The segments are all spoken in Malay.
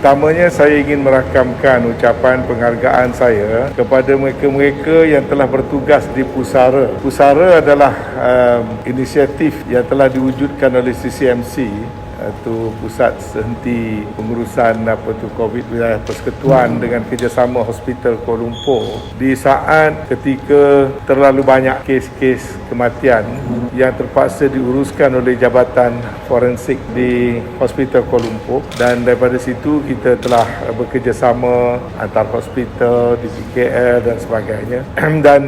Pertamanya saya ingin merakamkan ucapan penghargaan saya kepada mereka-mereka yang telah bertugas di Pusara. Pusara adalah inisiatif yang telah diwujudkan oleh CCMC, itu Pusat Sehenti Pengurusan COVID Wilayah Persekutuan dengan kerjasama Hospital Kuala Lumpur di saat ketika terlalu banyak kes-kes kematian yang terpaksa diuruskan oleh Jabatan Forensik di Hospital Kuala Lumpur, dan daripada situ kita telah bekerjasama antar hospital di PKL dan sebagainya. Dan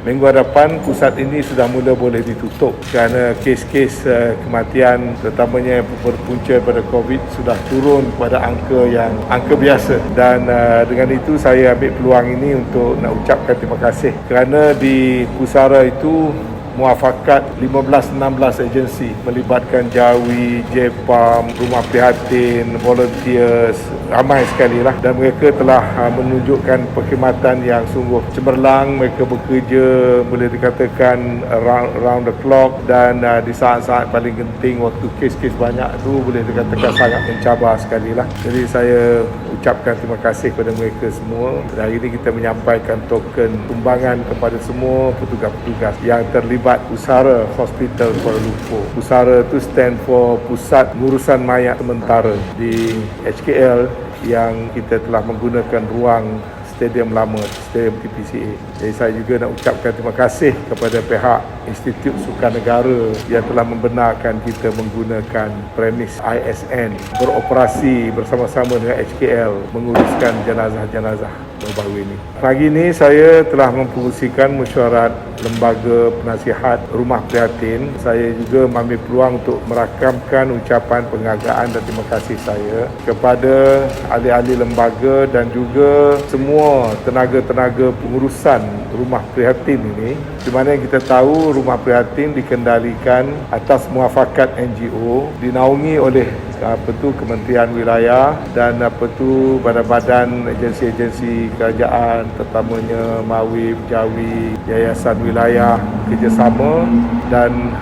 minggu hadapan pusat ini sudah mula boleh ditutup kerana kes-kes kematian terutamanya punca pada COVID sudah turun kepada angka biasa, dan dengan itu saya ambil peluang ini untuk nak ucapkan terima kasih kerana di Pusara itu muafakat 15-16 agensi melibatkan Jawi, JPAM, Rumah Prihatin, volunteers, ramai sekali lah, dan mereka telah menunjukkan perkhidmatan yang sungguh cemerlang. Mereka bekerja boleh dikatakan round the clock, dan di saat-saat paling penting waktu kes-kes banyak tu boleh dikatakan sangat mencabar sekali lah. Jadi saya ucapkan terima kasih kepada mereka semua. Dan hari ini kita menyampaikan token sumbangan kepada semua petugas-petugas yang terlibat Pusara Hospital Kuala Lumpur. Pusara itu stand for Pusat Pengurusan Mayat Sementara di HKL, yang kita telah menggunakan ruang stadium lama, stadium TPCA. Jadi saya juga nak ucapkan terima kasih kepada pihak Institut Sukan Negara yang telah membenarkan kita menggunakan premis ISN beroperasi bersama-sama dengan HKL menguruskan jenazah-jenazah baru ini. Pagi ini saya telah mempromosikan mesyuarat Lembaga Penasihat Rumah Prihatin. Saya juga mengambil peluang untuk merakamkan ucapan penghargaan dan terima kasih saya kepada ahli-ahli lembaga dan juga semua tenaga-tenaga pengurusan Rumah Prihatin ini, di mana kita tahu Rumah Prihatin dikendalikan atas muafakat NGO, dinaungi oleh Kementerian Wilayah dan badan-badan agensi-agensi kerajaan, terutamanya Mawib, Jawi, Yayasan Wilayah kerjasama, dan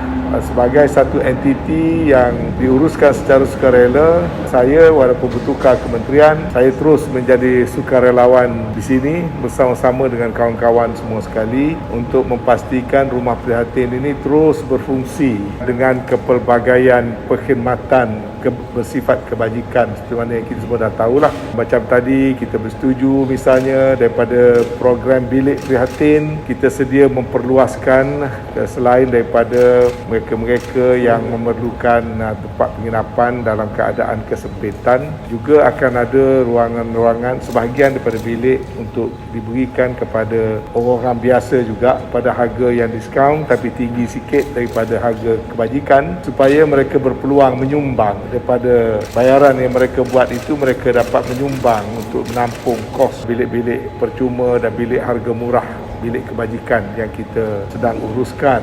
sebagai satu entiti yang diuruskan secara sukarela. Saya walaupun bertukar kementerian, saya terus menjadi sukarelawan di sini bersama-sama dengan kawan-kawan semua sekali untuk memastikan Rumah Prihatin ini terus berfungsi dengan kepelbagaian perkhidmatan bersifat kebajikan, seperti mana yang kita semua dah tahulah. Macam tadi kita bersetuju misalnya daripada program bilik prihatin, kita sedia memperluaskan selain daripada mereka-mereka yang memerlukan tempat penginapan dalam keadaan kesempitan, juga akan ada ruangan-ruangan sebahagian daripada bilik untuk diberikan kepada orang-orang biasa juga pada harga yang diskaun tapi tinggi sikit daripada harga kebajikan, supaya mereka berpeluang menyumbang daripada bayaran yang mereka buat itu. Mereka dapat menyumbang untuk menampung kos bilik-bilik percuma dan bilik harga murah, bilik kebajikan yang kita sedang uruskan.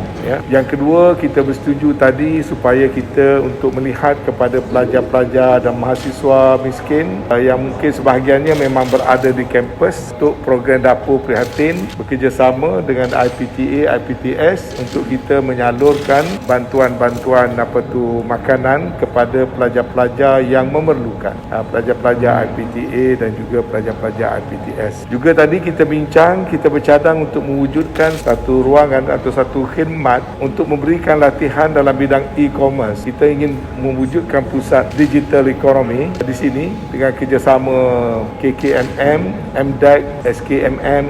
Yang kedua, kita bersetuju tadi supaya kita untuk melihat kepada pelajar-pelajar dan mahasiswa miskin yang mungkin sebahagiannya memang berada di kampus, untuk program dapur prihatin bekerjasama dengan IPTA, IPTS untuk kita menyalurkan bantuan-bantuan makanan kepada pelajar-pelajar yang memerlukan, pelajar-pelajar IPTA dan juga pelajar-pelajar IPTS. Juga tadi kita bincang, kita bercadang untuk mewujudkan satu ruangan atau satu khidmat untuk memberikan latihan dalam bidang e-commerce. Kita ingin mewujudkan pusat digital economy di sini dengan kerjasama KKMM, MDEC, SKMM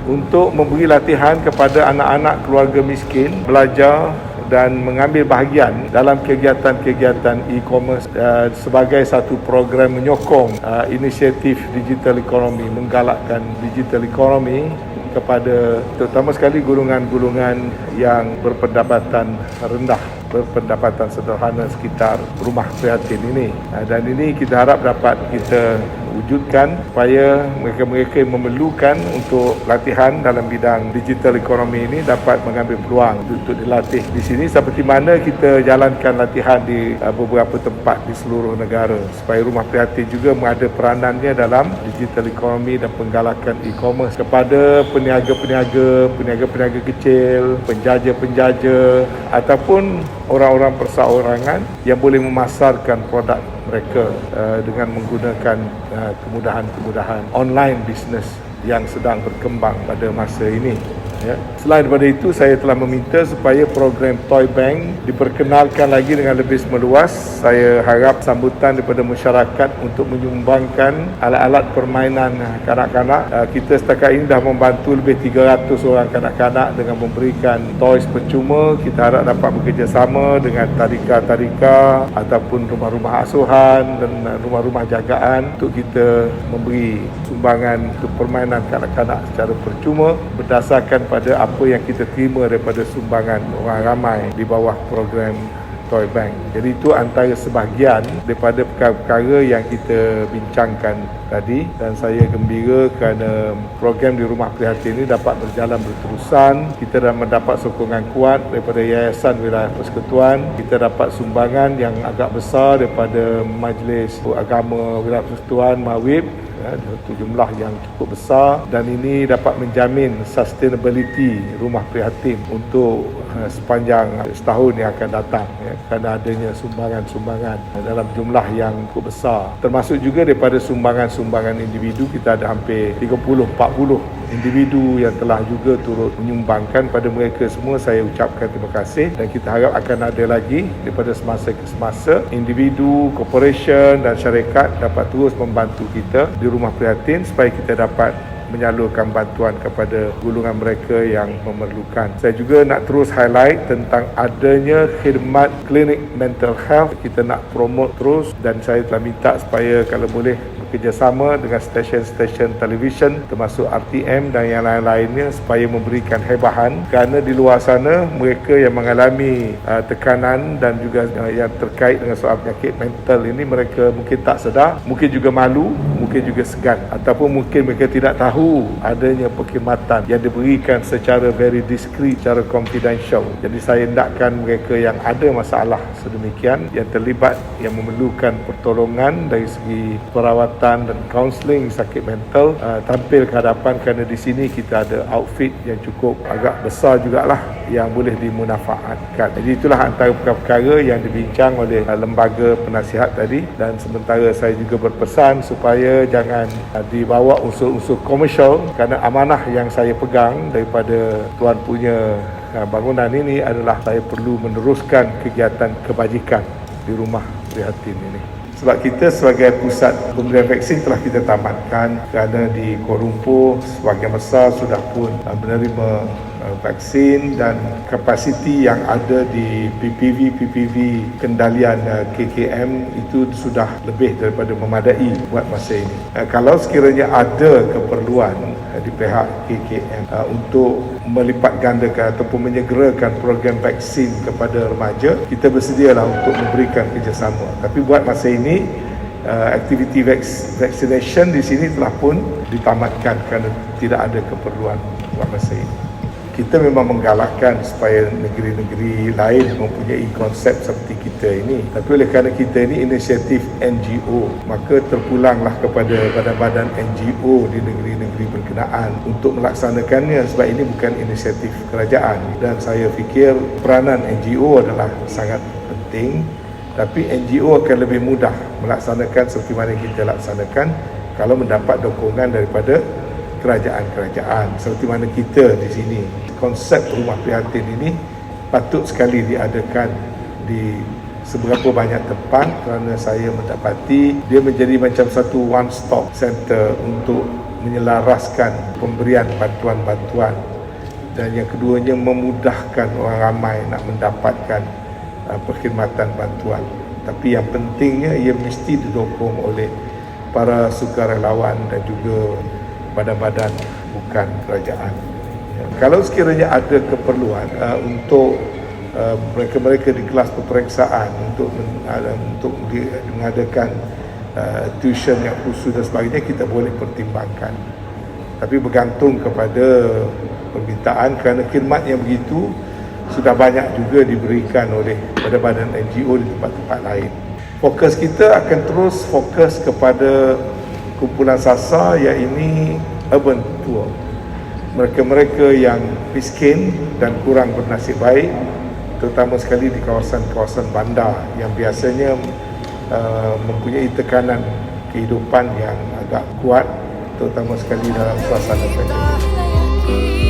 untuk memberi latihan kepada anak-anak keluarga miskin belajar dan mengambil bahagian dalam kegiatan-kegiatan e-commerce sebagai satu program menyokong inisiatif digital economy, menggalakkan digital economy kepada terutama sekali golongan-golongan yang berpendapatan rendah, berpendapatan sederhana sekitar Rumah Prihatin ini. Dan ini kita harap dapat kita wujudkan supaya mereka-mereka yang memerlukan untuk latihan dalam bidang digital economy ini dapat mengambil peluang untuk dilatih di sini, seperti mana kita jalankan latihan di beberapa tempat di seluruh negara, supaya Rumah Prihatin juga ada peranannya dalam digital economy dan penggalakan e-commerce kepada peniaga-peniaga kecil, penjaja-penjaja ataupun orang-orang perseorangan yang boleh memasarkan produk mereka dengan menggunakan kemudahan-kemudahan online business yang sedang berkembang pada masa ini. Ya. Selain daripada itu, saya telah meminta supaya program Toy Bank diperkenalkan lagi dengan lebih meluas. Saya harap sambutan daripada masyarakat untuk menyumbangkan alat-alat permainan kanak-kanak. Kita setakat ini dah membantu lebih 300 orang kanak-kanak dengan memberikan toys percuma. Kita harap dapat bekerjasama dengan tadika-tadika ataupun rumah-rumah asuhan dan rumah-rumah jagaan untuk kita memberi sumbangan untuk permainan kanak-kanak secara percuma berdasarkan pada apa yang kita terima daripada sumbangan orang ramai di bawah program Toy Bank. Jadi itu antara sebahagian daripada perkara-perkara yang kita bincangkan tadi, dan saya gembira kerana program di Rumah Prihatin ini dapat berjalan berterusan. Kita dah mendapat sokongan kuat daripada Yayasan Wilayah Persekutuan. Kita dapat sumbangan yang agak besar daripada Majlis Agama Wilayah Persekutuan MAWIP, satu jumlah yang cukup besar, dan ini dapat menjamin sustainability Rumah Prihatin untuk sepanjang setahun yang akan datang, kerana adanya sumbangan-sumbangan dalam jumlah yang cukup besar, termasuk juga daripada sumbangan-sumbangan individu. Kita ada hampir 30-40 individu yang telah juga turut menyumbangkan. Pada mereka semua saya ucapkan terima kasih, dan kita harap akan ada lagi daripada semasa ke semasa individu, corporation dan syarikat dapat terus membantu kita di Rumah Prihatin supaya kita dapat menyalurkan bantuan kepada golongan mereka yang memerlukan. Saya juga nak terus highlight tentang adanya khidmat klinik mental health. Kita nak promote terus, dan saya telah minta supaya kalau boleh bekerjasama dengan stesen-stesen televisyen termasuk RTM dan yang lain-lainnya supaya memberikan hebahan, kerana di luar sana mereka yang mengalami tekanan dan juga yang terkait dengan soal penyakit mental ini, mereka mungkin tak sedar, mungkin juga malu, mungkin juga segan, ataupun mungkin mereka tidak tahu adanya perkhidmatan yang diberikan secara very discreet, secara confidential. Jadi saya hendakkan mereka yang ada masalah sedemikian, yang terlibat, yang memerlukan pertolongan dari segi perawatan dan kaunseling sakit mental, tampil ke hadapan, kerana di sini kita ada outfit yang cukup agak besar jugalah yang boleh dimanfaatkan. Jadi itulah antara perkara-perkara yang dibincang oleh lembaga penasihat tadi, dan sementara saya juga berpesan supaya jangan dibawa unsur-unsur komersial, kerana amanah yang saya pegang daripada tuan punya bangunan ini adalah saya perlu meneruskan kegiatan kebajikan di Rumah Prihatin ini. Sebab kita sebagai pusat pemberian vaksin telah kita tamatkan, kerana di Kuala Lumpur sebahagian besar sudah pun menerima vaksin, dan kapasiti yang ada di PPV kendalian KKM itu sudah lebih daripada memadai buat masa ini. Kalau sekiranya ada keperluan di pihak KKM untuk melipat gandakan ataupun menyegerakan program vaksin kepada remaja, kita bersedialah untuk memberikan kerjasama. Tapi buat masa ini aktiviti vaccination di sini telah pun ditamatkan kerana tidak ada keperluan buat masa ini. Kita memang menggalakkan supaya negeri-negeri lain mempunyai konsep seperti kita ini. Tapi oleh kerana kita ini inisiatif NGO, maka terpulanglah kepada badan-badan NGO di negeri-negeri berkenaan untuk melaksanakannya, sebab ini bukan inisiatif kerajaan. Dan saya fikir peranan NGO adalah sangat penting, tapi NGO akan lebih mudah melaksanakan seperti mana kita laksanakan kalau mendapat dukungan daripada kerajaan-kerajaan seperti mana kita di sini. Konsep Rumah Prihatin ini patut sekali diadakan di seberapa banyak tempat, kerana saya mendapati dia menjadi macam satu one stop center untuk menyelaraskan pemberian bantuan-bantuan, dan yang keduanya memudahkan orang ramai nak mendapatkan perkhidmatan bantuan. Tapi yang pentingnya ia mesti didukung oleh para sukarelawan dan juga badan-badan bukan kerajaan. Kalau sekiranya ada keperluan untuk mereka-mereka di kelas peperiksaan untuk mengadakan tuition yang khusus dan sebagainya, kita boleh pertimbangkan. Tapi bergantung kepada permintaan, kerana khidmat yang begitu sudah banyak juga diberikan oleh badan-badan NGO di tempat-tempat lain. Fokus kita akan terus fokus kepada kumpulan sasar, iaitu urban poor, mereka-mereka yang miskin dan kurang bernasib baik, terutama sekali di kawasan-kawasan bandar yang biasanya mempunyai tekanan kehidupan yang agak kuat, terutama sekali dalam suasana pandemik.